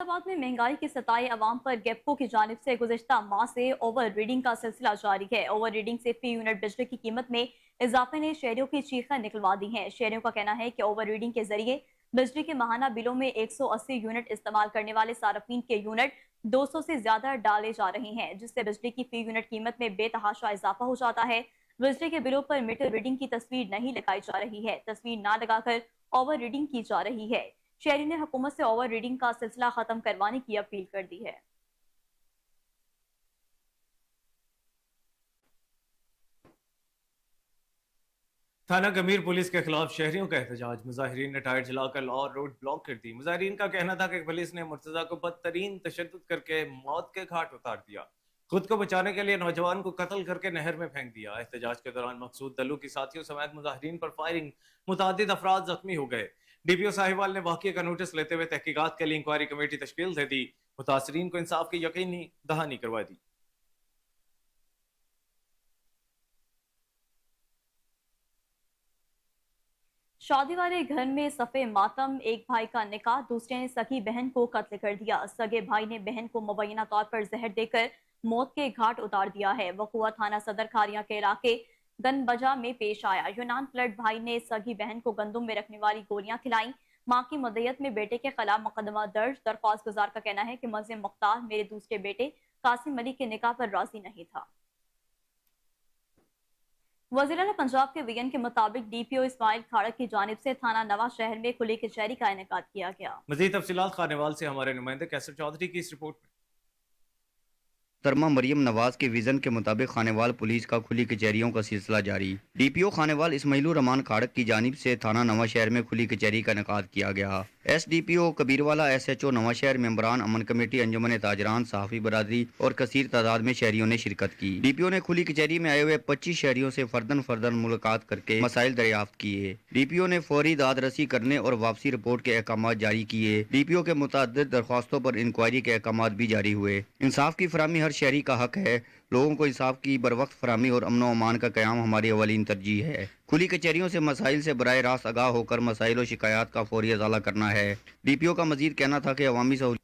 फैसलाबाद में महंगाई के सताए अवाम पर गेप्को की जानिब से गुज़िश्ता माह से ओवर रीडिंग का सिलसिला जारी है। ओवर रीडिंग से फी यूनिट बिजली की कीमत में इजाफे ने शहरियों की चीखें निकलवा दी हैं। शहरियों का कहना है कि ओवर रीडिंग के जरिए बिजली के माहाना बिलों में 180 यूनिट इस्तेमाल करने वाले सार्फिन के यूनिट 200 से ज्यादा डाले जा रहे हैं, जिससे बिजली की फी यूनिट कीमत में बेतहाशा इजाफा हो जाता है। बिजली के बिलों पर मीटर रीडिंग की तस्वीर नहीं लगाई जा रही है, तस्वीर ना लगाकर ओवर रीडिंग की जा रही है। शहरी ने हुकूमत से ओवर रीडिंग का सिलसिला खत्म करवाने की अपील कर दी है। थाना गमीर पुलिस के खिलाफ शहरियों का एहतजाज। मुजाहिरीन ने टायर जलाकर लॉ रोड ब्लॉक कर दी। मुजाहिरीन का कहना था कि पुलिस ने मुर्तजा को बदतरीन तशद्दुद करके मौत के घाट उतार दिया। खुद को बचाने के लिए नौजवान को कत्ल करके नहर में फेंक दिया। एहतजाज के दौरान मकसूद दल्लू की साथियों समेत मुजाहिरीन पर फायरिंग, मुतादिद अफराद जख्मी हो गए। डीपीओ साहिवाल ने वाक़ये का नोटिस लेते हुए तहकीकात के लिए इंक्वायरी कमेटी तश्कील दे दी। मुतासरीन को इंसाफ की यकीनी दहानी करवा दी। शादी वाले घर में सफ़े मातम, एक भाई का निकाह, दूसरे ने सगी बहन को कत्ल कर दिया। सगे भाई ने बहन को मुबैना तौर पर जहर देकर मौत के घाट उतार दिया है। वकुआ थाना सदर खारिया के इलाके गनबजा में पेश आया। यूनान फ्लड भाई ने सगी बहन को गंदुम में रखने वाली गोलियां खिलाई। मां की मदयत में बेटे के खिलाफ मुकदमा दर्ज। दरख्वास्त गुजार का कहना है कि मज़िम मुख्तार मेरे दूसरे बेटे कासिम मलिक के निकाह पर राजी नहीं था। वज़ीर आला पंजाब के वीएन के मुताबिक डीपीओ इस्माइल खाड़क की जानिब से थाना नवा शहर में खुली कचहरी का इनेकाद किया गया। मजीद तफसीलात खानेवाल से हमारे नुमाइंदे कैसर चौधरी की इस रिपोर्ट में। तरमा मरियम नवाज के विजन के मुताबिक खानेवाल पुलिस का खुली कचहरियों का सिलसिला जारी। डीपीओ खानेवाल इस्माइलुर रहमान खाड़क की जानिब से थाना नवा शहर में खुली कचहरी का इनेकाद किया गया। एसडीपीओ कबीरवाला, एसएचओ नवा शहर, मेंबरान अमन कमेटी, अंजुमन ताजरान, सहाफ़ी बरादरी और कसीर तादाद में शहरियों ने शिरकत की। डीपीओ ने खुली कचहरी में आए हुए 25 शहरियों से फर्दन फर्दन मुलाकात करके मसाइल दरियाफ्त किए। डीपीओ ने फौरी दाद रसी करने और वापसी रिपोर्ट के अहकाम जारी किए। डीपीओ के मुतादिद दरख्वास्तों पर इंक्वायरी के अहकाम भी जारी हुए। इंसाफ की फराहमी हर शहरी का हक है। लोगों को इंसाफ की बरवक्त फराहमी और अमन व अमान का क़याम हमारी अवलीन तरजीह है। खुली कचहरियों से मसाइल से बराह रास्त आगाह होकर मसाइल और शिकायत का फौरी अज़ाला करना है। डीपीओ का मजीद कहना था कि अवामी सहूलियत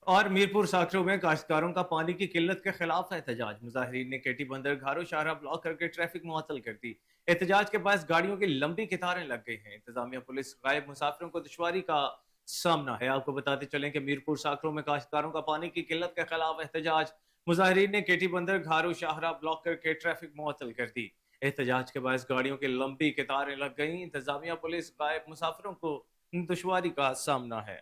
और मीरपुर साकरों में काश्तकारों का पानी की किल्लत के खिलाफ एहतजाज। मुजाहिरीन ने केटी बंदर घारो शाहरा ब्लॉक करके ट्रैफिक मुअत्तल कर दी। एहतजाज के पास गाड़ियों की लंबी कतारें लग गई हैं। इंतजामिया पुलिस गायब मुसाफिरों को दुश्वारी का सामना है। आपको बताते चलें कि मीरपुर साकरों में काश्तकारों का पानी की किल्लत के खिलाफ एहतजाज। मुजाहिरीन ने केटी बंदर घारो शाहरा ब्लॉक करके ट्रैफिक मुअत्तल कर दी। एहतजाज के बाद गाड़ियों की लंबी कतारें लग गई। इंतजामिया पुलिस गायब मुसाफिरों को दुश्वारी का सामना है।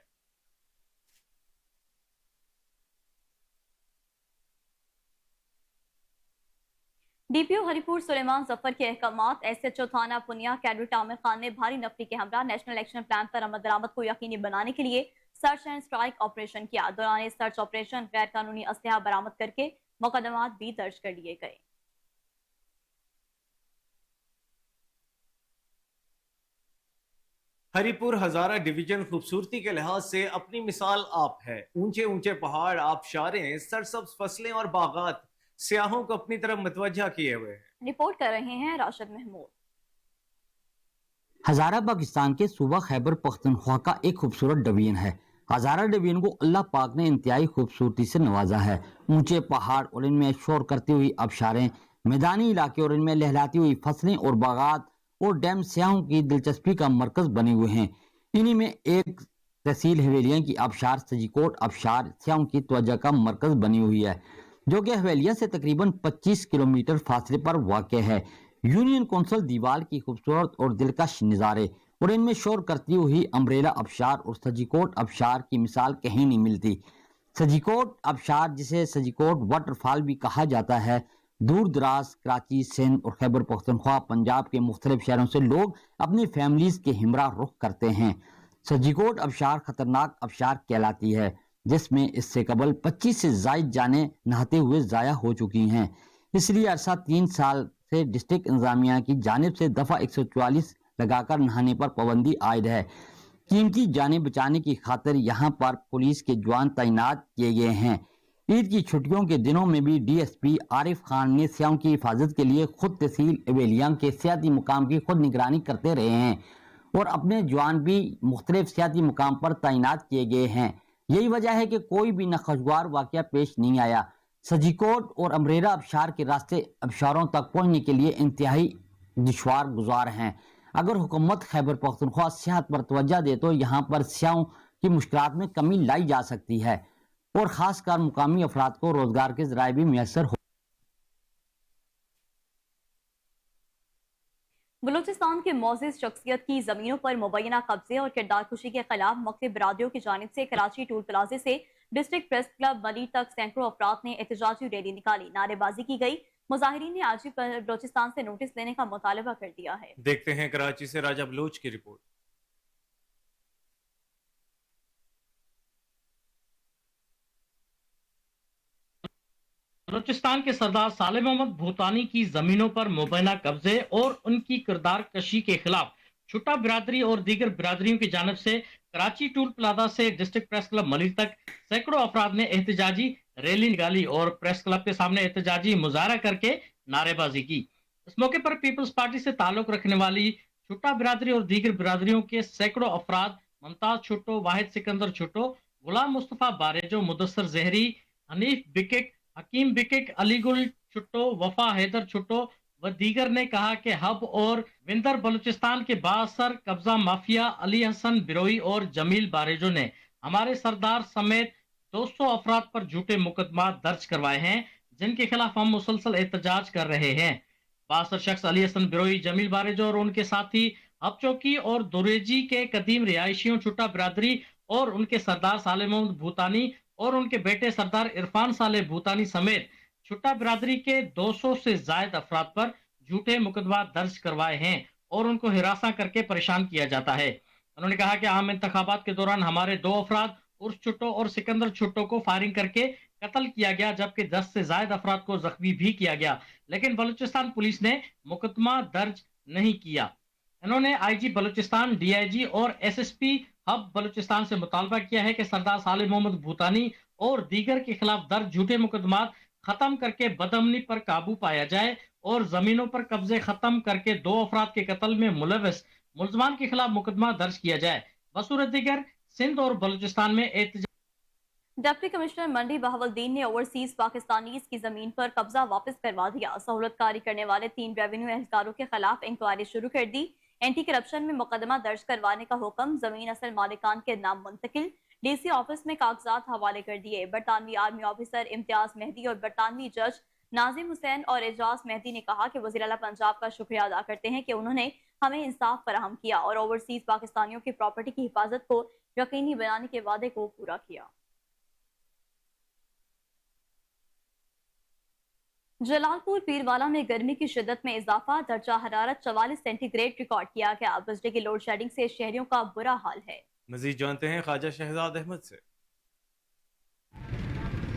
डीपीओ हरिपुर सुलेमान जफर के अहकामात। एसएचओ थाना पुनिया कैडेट आमिर खान ने भारी नफरी के हमरा नेशनल एक्शन प्लान पर अमल दरामद को यकीनी बनाने के लिए सर्च एंड स्ट्राइक ऑपरेशन किया। दौरान सर्च ऑपरेशन गैर कानूनी असलहा बरामद करके मुकदमात भी दर्ज कर लिए गए। हरिपुर हजारा डिवीजन खूबसूरती के लिहाज से अपनी मिसाल आप है। ऊंचे ऊंचे पहाड़, आबशारें, सरसब्ज फसलें और बागात सियाहों को अपनी तरफ मुतवज्जा किए हुए हैं। रिपोर्ट कर रहे हैं राशिद महमूद। हजारा पाकिस्तान के सूबा खैबर पख्तूनख्वा का एक खूबसूरत डिवीजन है। हजारा डिवीजन को अल्लाह पाक ने इंतहाई खूबसूरती से नवाजा है। ऊंचे पहाड़ और इनमें शोर करती हुई आबशारें, मैदानी इलाके और इनमें लहलाती हुई फसलें और बागात और डैम सियाहों की दिलचस्पी का मरकज बने हुए हैं। इन्हीं में एक तहसील हवेलियां की आबशार सजीकोट आबशार सियाहों की तवज्जो का मरकज बनी हुई है, जो कि हवेलिया से तकरीबन 25 किलोमीटर फासले पर वाक़ है। यूनियन कौंसिल दीवार की खूबसूरत और दिलकश नज़ारे और इनमें शोर करती हुई अम्ब्रेला आबशार और सजीकोट आबशार की मिसाल कहीं नहीं मिलती। सजीकोट आबशार, जिसे सजीकोट वाटरफॉल भी कहा जाता है, दूर दराज कराची, सिंध और खैबर पख्तूनख्वा पंजाब के मुख्तलिफ शहरों से लोग अपनी फैमिलीज के हमरा रुख करते हैं। सजीकोट आबशार खतरनाक आबशार कहलाती है, जिसमें इससे कबल 25 से जायद जाने नहाते हुए ज़ाया हो चुकी हैं। इसलिए अरसा 3 साल से डिस्ट्रिक्ट इंतजामिया की जानिब से दफ़ा 144 लगाकर नहाने पर पाबंदी आयद है। कीमती जानें बचाने की खातिर यहाँ पर पुलिस के जवान तैनात किए गए हैं। ईद की छुट्टियों के दिनों में भी डीएसपी आरिफ खान ने सियाहों की हिफाजत के लिए खुद तहसील हवेलियां के सियाती मुकाम की खुद निगरानी करते रहे हैं। और अपने जवान भी मुख्तलिफ सियासी मुकाम पर तैनात किए गए हैं। यही वजह है कि कोई भी नाखुशगवार वाक़या पेश नहीं आया। सजीकोट और अमरेरा आबशार के रास्ते आबशारों तक पहुँचने के लिए इंतहाई दुश्वार गुजार हैं। अगर हुकूमत खैबर पख्तूनख्वा सियाहत पर तवज्जो दे तो यहाँ पर सियाहों की मुश्किलात में कमी लाई जा सकती है और ख़ासकर मुकामी अफराद को रोज़गार के ज़राए भी मैसर हो। बलूचिस्तान के मोअज़्ज़िज़ शख्सियत की ज़मीनों पर मुबैना कब्जे और किरदार कुशी के खिलाफ मुख्तलिफ बरादरियों की जानिब से कराची टूल प्लाजे से डिस्ट्रिक्ट प्रेस क्लब मलीर तक सैकड़ों अफराद ने एहतजाजी रैली निकाली, नारेबाजी की गई। मुजाहिरीन ने आज ही बलूचिस्तान से नोटिस लेने का मुतालबा कर दिया है। देखते हैं कराची से राजा बलूच की रिपोर्ट। बलूचिस्तान के सरदार साले मोहम्मद भूतानी की जमीनों पर मुबैना कब्जे और उनकी किरदार कशी के खिलाफ छुट्टा बिरादरी और दीगर बिरादरियों की जानिब से कराची टूल प्लाजा से डिस्ट्रिक्ट प्रेस क्लब मलिर तक सैकड़ों अफराद ने एहतजाजी रैली निकाली और प्रेस क्लब के सामने एहतजाजी मुजाहरा करके नारेबाजी की। इस मौके पर पीपल्स पार्टी से ताल्लुक रखने वाली छुट्टा बिरादरी और दीगर बिरादरियों के सैकड़ों अफराद मुमताज छुट्टो, वाहिद सिकंदर छुट्टो, गुलाम मुस्तफा बारेजो, मुदस्सर जहरी, हनीफ बिकिक, हकीम बिकिक, अलीगुल छुट्टो, वफा हैदर छुट्टो व दीगर ने कहा कि हब और विंदर बलूचिस्तान के बासर कब्जा माफिया अली हसन बिरोई और जमील बारेजो ने हमारे सरदार समेत 200 अफराद पर झूठे मुकदमा दर्ज करवाए हैं, जिनके खिलाफ हम मुसलसल एहतजाज कर रहे हैं। बासर शख्स अली हसन बिरोई, जमील बारेजो और उनके साथी हब चौकी और दुरेजी के कदीम रिहायशियों छुट्टा बिरादरी और उनके सरदार साले मोहम्मद भूतानी और उनके बेटे सरदार इरफान साले भूतानी समेत छुट्टा बिरादरी के 200 से जायद अफराद पर झूठे मुकदमा दर्ज करवाए हैं और उनको हिरासा करके परेशान किया जाता है। उन्होंने कहा कि आम इंतखाबात के दौरान हमारे 2 अफराद उर्स छुट्टो और सिकंदर छुट्टो को फायरिंग करके कत्ल किया गया, जबकि 10 से जायद अफराद को जख्मी भी किया गया, लेकिन बलूचिस्तान पुलिस ने मुकदमा दर्ज नहीं किया। इन्होंने आईजी बलूचिस्तान, डीआईजी और एसएसपी हब बलूचिस्तान से मुतालबा किया है कि सरदार साले मोहम्मद भूतानी और दीगर के खिलाफ दर्ज झूठे मुकदमा खत्म करके बदअमनी पर काबू पाया जाए और जमीनों पर कब्जे खत्म करके 2 अफराद के कत्ल में मुलविस मुल्जमान के खिलाफ मुकदमा दर्ज किया जाए। बसूरत दीगर सिंध और बलूचिस्तान में डिप्टी कमिश्नर मंडी बहावुद्दीन ने ओवरसीज पाकिस्तानीज की जमीन पर कब्जा वापस करवा दिया। सहूलतकारी करने वाले 3 रेवेन्यू एहलकारों के खिलाफ इंक्वायरी शुरू कर दी। एंटी करप्शन में मुकदमा दर्ज करवाने का हुक्म, जमीन असल मालिकान के नाम मुंतकिल, डीसी ऑफिस में कागजात हवाले कर दिए। बरतानवी आर्मी ऑफिसर इम्तियाज मेहदी और बरतानवी जज नाजिम हुसैन और एजाज मेहदी ने कहा कि वज़ीर आला पंजाब का शुक्रिया अदा करते हैं कि उन्होंने हमें इंसाफ फराहम किया और ओवरसीज पाकिस्तानियों की प्रॉपर्टी की हिफाजत को यकीनी बनाने के वादे को पूरा किया। जलालपुर पीरवाला में गर्मी की शिद्दत में इजाफा, दर्जा हरारत 44 सेंटीग्रेड रिकॉर्ड किया गया। बिजली की लोड शेडिंग से शहरियों का बुरा हाल है। मजीद जानते हैं ख्वाजा शहजाद अहमद से।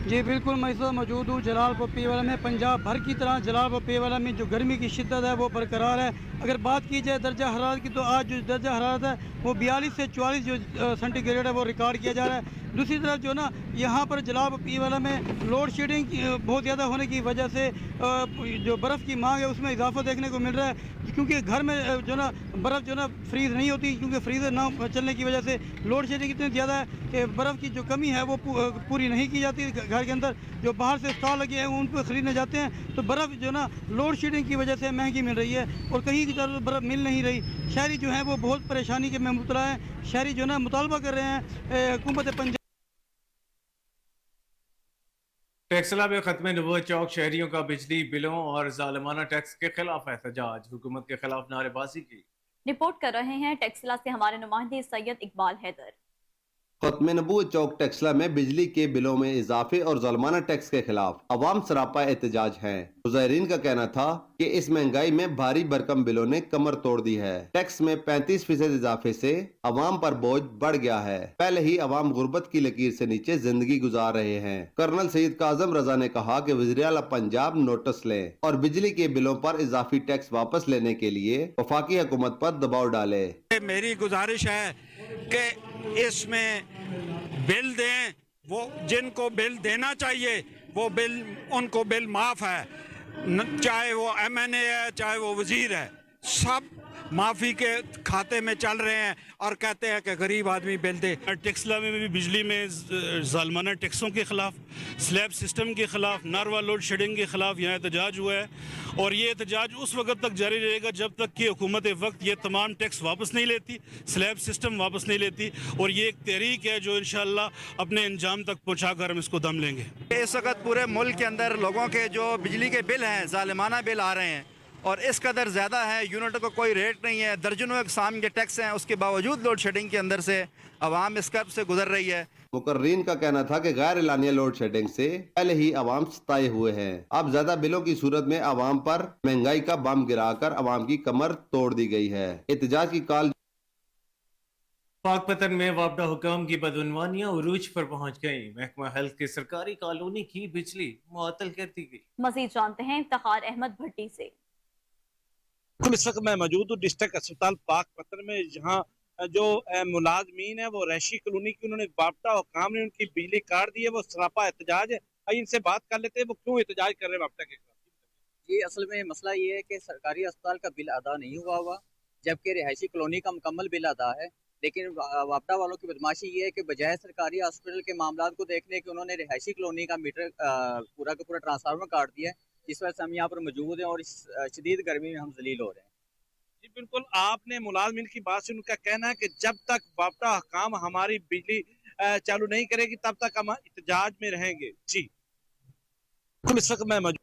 जी बिल्कुल, मैं इस वक्त मौजूद हूँ जलालपुर पीरवाला में। पंजाब भर की तरह जलालपुर पीरवाला में जो गर्मी की शिद्दत है वो बरकरार है। अगर बात की जाए दर्जा हरारत की तो आज जो दर्जा हरारत है वो 42 से 44 जो सेंटीग्रेड है वो रिकॉर्ड किया जा रहा है। दूसरी तरफ जो ना यहाँ पर जलालपुर पीरवाला में लोड शेडिंग बहुत ज़्यादा होने की वजह से जो बर्फ़ की मांग है उसमें इजाफा देखने को मिल रहा है, क्योंकि घर में जो ना बर्फ़ जो ना फ्रीज़ नहीं होती, क्योंकि फ्रीज़र ना चलने की वजह से लोड शेडिंग इतनी ज़्यादा है कि बर्फ़ की जो कमी है वो पूरी नहीं की जाती। घर के अंदर जो बाहर से स्टॉल लगे हैं उन पर ख़रीदने जाते हैं तो बर्फ़ जो ना लोड शेडिंग की वजह से महंगी मिल रही है और कहीं की तरफ बर्फ़ मिल नहीं रही। शहरी जो है वो बहुत परेशानी के में मुबतला है। शहरी जो ना मुतालबा कर रहे हैं हुकूमत पंजाब। टेक्सला में खत्म नबूवत चौक, शहरियों का बिजली बिलों और जालिमाना टैक्स के खिलाफ एहतजाज, हुकूमत के खिलाफ नारेबाजी की। रिपोर्ट कर रहे हैं टेक्सला से हमारे नुमाइंदे सैयद इकबाल हैदर। खत्म नबूवत चौक टेक्सला में बिजली के बिलों में इजाफे और ज़ुल्माना टैक्स के खिलाफ अवाम सरापा एहतजाज है। मुज़ाहिरीन का कहना था कि इस महंगाई में भारी भरकम बिलों ने कमर तोड़ दी है। टैक्स में 35% इजाफे से अवाम पर बोझ बढ़ गया है। पहले ही अवाम गुर्बत की लकीर से नीचे जिंदगी गुजार रहे हैं। कर्नल सईद काज़म रजा ने कहा कि वज़ीर आला पंजाब नोटिस ले और बिजली के बिलों पर इजाफी टैक्स वापस लेने के लिए वफाकी हुकूमत पर दबाव डाले। मेरी गुजारिश है कि इसमें बिल दें, वो जिनको बिल देना चाहिए वो बिल उनको बिल माफ है, चाहे वो MNA है चाहे वो वजीर है, सब माफी के खाते में चल रहे हैं और कहते हैं कि गरीब आदमी बिल दे। टेक्सला में भी बिजली में जालमाना टैक्सों के खिलाफ, स्लैब सिस्टम के खिलाफ, नारवा लोड शेडिंग के खिलाफ यहाँ एहतजाज हुआ है और ये एहतजाज उस वक्त तक जारी रहेगा जब तक कि हुकूमत वक्त ये तमाम टैक्स वापस नहीं लेती, स्लैब सिस्टम वापस नहीं लेती। और ये एक तहरीक है जो इंशाअल्लाह अपने अंजाम तक पहुँचा कर हम इसको दम लेंगे। इस वक्त पूरे मुल्क के अंदर लोगों के जो बिजली के बिल हैं जालिमाना बिल आ रहे हैं और इस कदर ज़्यादा है, यूनिट को कोई रेट नहीं है, दर्जनों अक़साम के टैक्स हैं, उसके बावजूद लोड शेडिंग के अंदर से आवाम इस कर्ब से गुजर रही है। मुकर्रीन का कहना था कि गैर एलानिया लोड शेडिंग से पहले ही आवाम सताए हुए हैं। अब ज्यादा बिलों की सूरत में आवाम पर महंगाई का बम गिराकर आवाम की कमर तोड़ दी गई है। एहतजाज की कॉल। पाकपतन में वापडा हुकाम की बदउनवानियां उरूज पर पहुंच गई। महकमा हेल्थ की सरकारी कॉलोनी की बिजली मुअत्तल कर दी गई। मजीद जानते हैं इफ्तिखार अहमद भट्टी से। इस वक्त मैं मौजूद हूँ डिस्ट्रिक्ट अस्पताल पाकपतन में, जहाँ जो मुलाजमीन है वो रैशी कॉलोनी की, उन्होंने वापडा हुकाम ने उनकी बिजली काट दी है, वो सरापा एहतजाज है। आइए इनसे बात कर लेते हैं वो क्यों एहतजाज कर रहे हैं वापडा के खिलाफ। जी असल में मसला ये है कि सरकारी अस्पताल का बिल अदा नहीं हुआ जबकि रिहायशी कॉलोनी का मुकम्मल बिल अदा है। लेकिन वापडा वालों की बदमाशी ये है कि बजाय सरकारी हॉस्पिटल के मामला को देखने के उन्होंने रिहायशी कॉलोनी का मीटर पूरा का पूरा ट्रांसफार्मर काट दिया है, जिस वजह से हम यहाँ पर मौजूद हैं और इस शदीद गर्मी में हम जलील हो रहे हैं। जी बिल्कुल, आपने मुलाजमीन की बात से उनका कहना है कि जब तक वापडा हुकाम हमारी बिजली चालू नहीं करेगी तब तक हम एहतजाज में रहेंगे। जी इस वक्त मैं मौजूद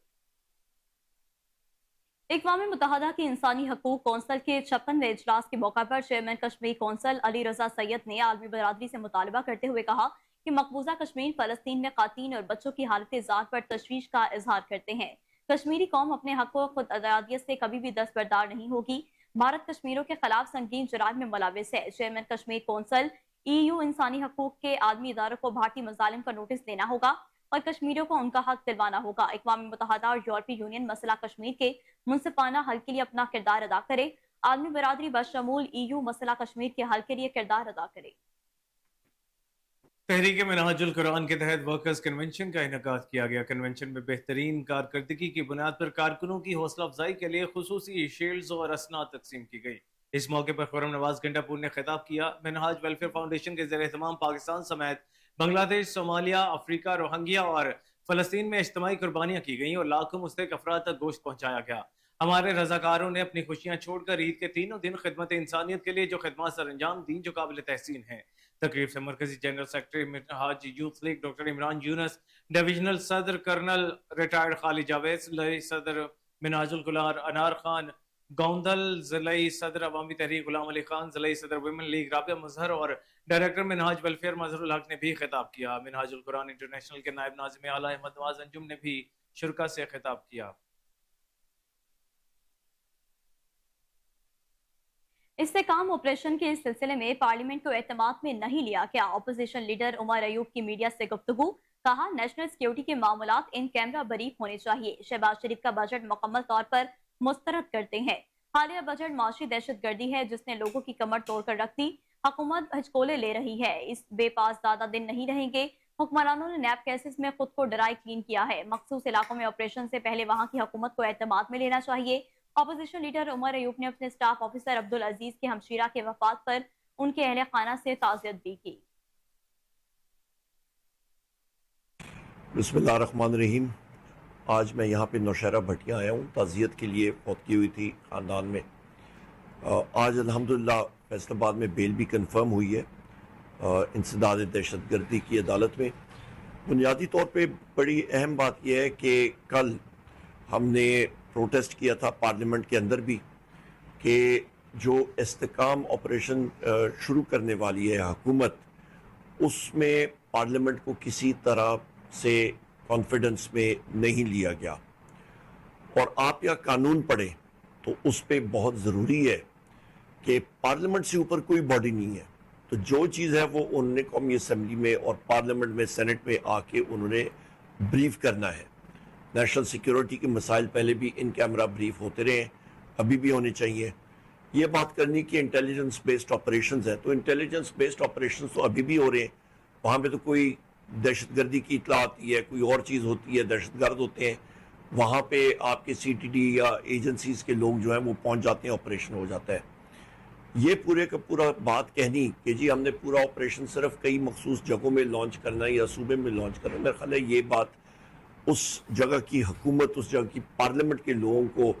अक़वाम मुत्तहदा की इंसानी हकूक कौंसल के 56वें इजलास के मौका पर चेयरमैन कश्मीर कौंसल अली रजा सैयद ने आलमी बरादरी से मुतालबा करते हुए कहा कि मकबूजा कश्मीर फलस्तीन में खातीन और बच्चों की हालत ज़ात पर तशवीश का इजहार करते हैं। कश्मीरी कौम अपने हक व खुद अदादियत से कभी भी दस्तबरदार नहीं होगी। भारत कश्मीरों के खिलाफ संगीन जुराम में मुलविस है। चेयरमैन कश्मीर कौंसल EU इंसानी हकूक के आदमी इदारों को भारतीय मजालिम का नोटिस देना होगा और कश्मीरियों को उनका हक दिलवाना होगा। अक़वाम मुत्तहदा और यूरोपीय यूनियन मसला कश्मीर के मुनसिफाना हल के लिए अपना किरदार अदा करे। आलमी बरादरी बशमूल EU मसला कश्मीर के हल के लिए किरदार अदा करे। तहरीक मिनहाजुल कुरान के तहत वर्कर्स कन्वेंशन का इनेकाद किया गया। कन्वेंशन में बेहतरीन कारकर्दगी की बुनियाद पर कारकुनों की हौसला अफजाई के लिए खुसूसी शील्ड्स और असनाद तकसीम की गई। इस मौके पर खुर्रम नवाज गंडापुर ने खिताब किया। मिनहाज वेलफेयर फाउंडेशन के ज़ेर एहतमाम पाकिस्तान समेत बांग्लादेश, सोमालिया, अफ्रीका, रोहिंग्या और फलस्तीन में इज्तिमाई कुर्बानियां की गईं और लाखों मुस्तहिक अफराद तक गोश्त पहुंचाया गया। हमारे रजाकारों ने अपनी खुशियां छोड़कर ईद के तीनों दिन खिदमत इंसानियत के लिए जो खिदमत सर अंजाम दी जो काबिल तहसीन है। तकरीब से मरकजी general secretary Minhaj youth league doctor Imran Younis, divisional सदर कर्नल रिटायर्ड खालिद जावेद, ज़िलाई सदर मिनहाजुल गुलार अनार खान गौंदल, ज़िलाई सदर अवामी तहरीक गुलाम अली खान, ज़िलाई सदर वुमेन लीग राबिया मजहर और डायरेक्टर मिनहाज वेलफेयर मजहरुल हक ने भी खिताब किया। मिनहाजुल कुरान इंटरनेशनल के नायब नाज़िम आला अहमद नवाज अंजुम ने भी शुरका से खिताब किया। इस्तेकाम ऑपरेशन के इस सिलसिले में पार्लियामेंट को एतमाद में नहीं लिया गया। अपोजिशन लीडर उमर अयूब की मीडिया से गुफ्तगू, कहा नेशनल सिक्योरिटी के मामलात इन कैमरा बरीफ होने चाहिए। शहबाज शरीफ का बजट मुकम्मल तौर पर मुस्तरद करते हैं। हालिया बजट माशी दहशत गर्दी है जिसने लोगों की कमर तोड़ कर रख दी। हुकूमत हजकोले ले रही है। इस बेपास ज्यादा दिन नहीं रहेंगे। हुक्मरानों ने नैब केसेस में खुद को ड्राई क्लीन किया है। मखसूस इलाकों में ऑपरेशन से पहले वहाँ की हुकूमत को एतमाद में लेना चाहिए। अपोजिशन लीडर उमर अयूब ने अपने स्टाफ ऑफिसर अब्दुल अजीज के हमशीरा के वफात पर उनके अहले खाना से ताज़ियत भी की। बिस्मिल्लाहिर्रहमानिर्रहीम। आज मैं यहाँ पे नौशहरा भटिया आया हूँ ताज़ियत के लिए। फौत की हुई थी ख़ानदान में। आज अल्हम्दुलिल्लाह फैसलाबाद में बेल भी कंफर्म हुई है इंसदाद दहशतगर्दी की अदालत में। बुनियादी तौर पे बड़ी अहम बात यह है कि कल हमने प्रोटेस्ट किया था पार्लियामेंट के अंदर भी कि जो इस्तेकाम ऑपरेशन शुरू करने वाली है हुकूमत, उसमें पार्लियामेंट को किसी तरह से कॉन्फिडेंस में नहीं लिया गया। और आप या कानून पढ़ें तो उस पर बहुत ज़रूरी है कि पार्लियामेंट से ऊपर कोई बॉडी नहीं है। तो जो चीज़ है वो उन्होंने कौमी असम्बली में और पार्लियामेंट में, सेनेट में आके उन्होंने ब्रीफ करना है। नेशनल सिक्योरिटी के मसाइल पहले भी इन कैमरा ब्रीफ होते रहे, अभी भी होने चाहिए। ये बात करनी कि इंटेलिजेंस बेस्ड ऑपरेशंस है, तो इंटेलिजेंस बेस्ड ऑपरेशंस तो अभी भी हो रहे हैं। वहाँ पे तो कोई दहशतगर्दी की इत्तला आती है, कोई और चीज़ होती है, दहशतगर्द होते हैं, वहाँ पे आपके CTD या एजेंसीज़ के लोग जो हैं वो पहुँच जाते हैं, ऑपरेशन हो जाता है। یہ پورے کا پورا بات کہنی کہ جی ہم نے پورا آپریشن صرف کئی مخصوص جگہوں میں لانچ کرنا ہے یا صوبے میں لانچ کرنا ہے، میرا خیال ہے یہ بات اس جگہ کی حکومت، اس جگہ کی پارلیمنٹ کے لوگوں کو.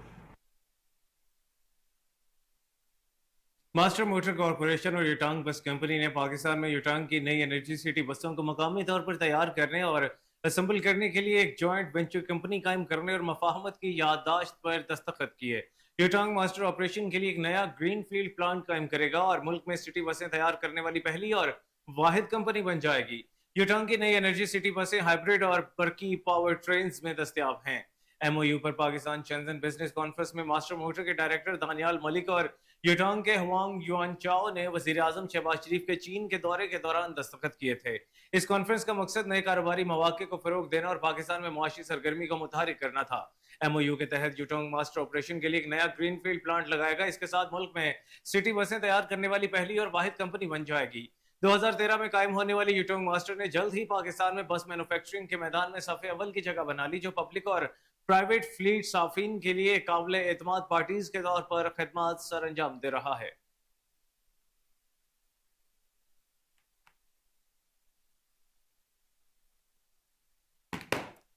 ماسٹر موٹر کارپوریشن اور یوٹانگ بس کمپنی نے پاکستان میں یوٹانگ کی نئی انرجی سٹی بسوں کو مقامی طور پر تیار کرنے اور اسمبل کرنے کے لیے ایک جوائنٹ وینچر کمپنی قائم کرنے اور مفاہمت کی یادداشت پر دستخط کیے. یوٹانگ ماسٹر آپریشن کے لیے ایک نیا گرین فیلڈ پلانٹ قائم کرے گا اور ملک میں سٹی بسیں تیار کرنے والی پہلی اور واحد کمپنی بن جائے گی. یوٹانگ کی نئی انرجی سٹی بسیں ہائبرڈ اور برقی پاور ٹرینز میں دستیاب ہیں. ایم او یو پر پاکستان شنزن بزنس کانفرنس میں ماسٹر موٹر کے ڈائریکٹر دانیال ملک اور یوٹانگ کے ہوانگ یوان چاؤ نے وزیر اعظم شہباز شریف کے چین کے دورے کے دوران دستخط کیے تھے. اس کانفرنس کا مقصد نئے کاروباری مواقع کو فروغ دینا اور پاکستان میں معاشی سرگرمی کو متحرک کرنا تھا. ایم او یو کے تحت یوٹانگ ماسٹر آپریشن کے لیے ایک نیا گرین فیلڈ پلانٹ لگائے گا. اس کے ساتھ ملک میں سٹی بسیں تیار کرنے والی پہلی اور واحد کمپنی بن جائے گی. 2013 میں قائم ہونے والی یوٹانگ ماسٹر نے جلد ہی پاکستان میں بس مینوفیکچرنگ کے میدان میں صف اول کی جگہ بنا لی، جو پبلک اور پرائیویٹ فلیٹ صارفین کے لیے قابل اعتماد پارٹیز کے طور پر خدمات سر انجام دے رہا ہے.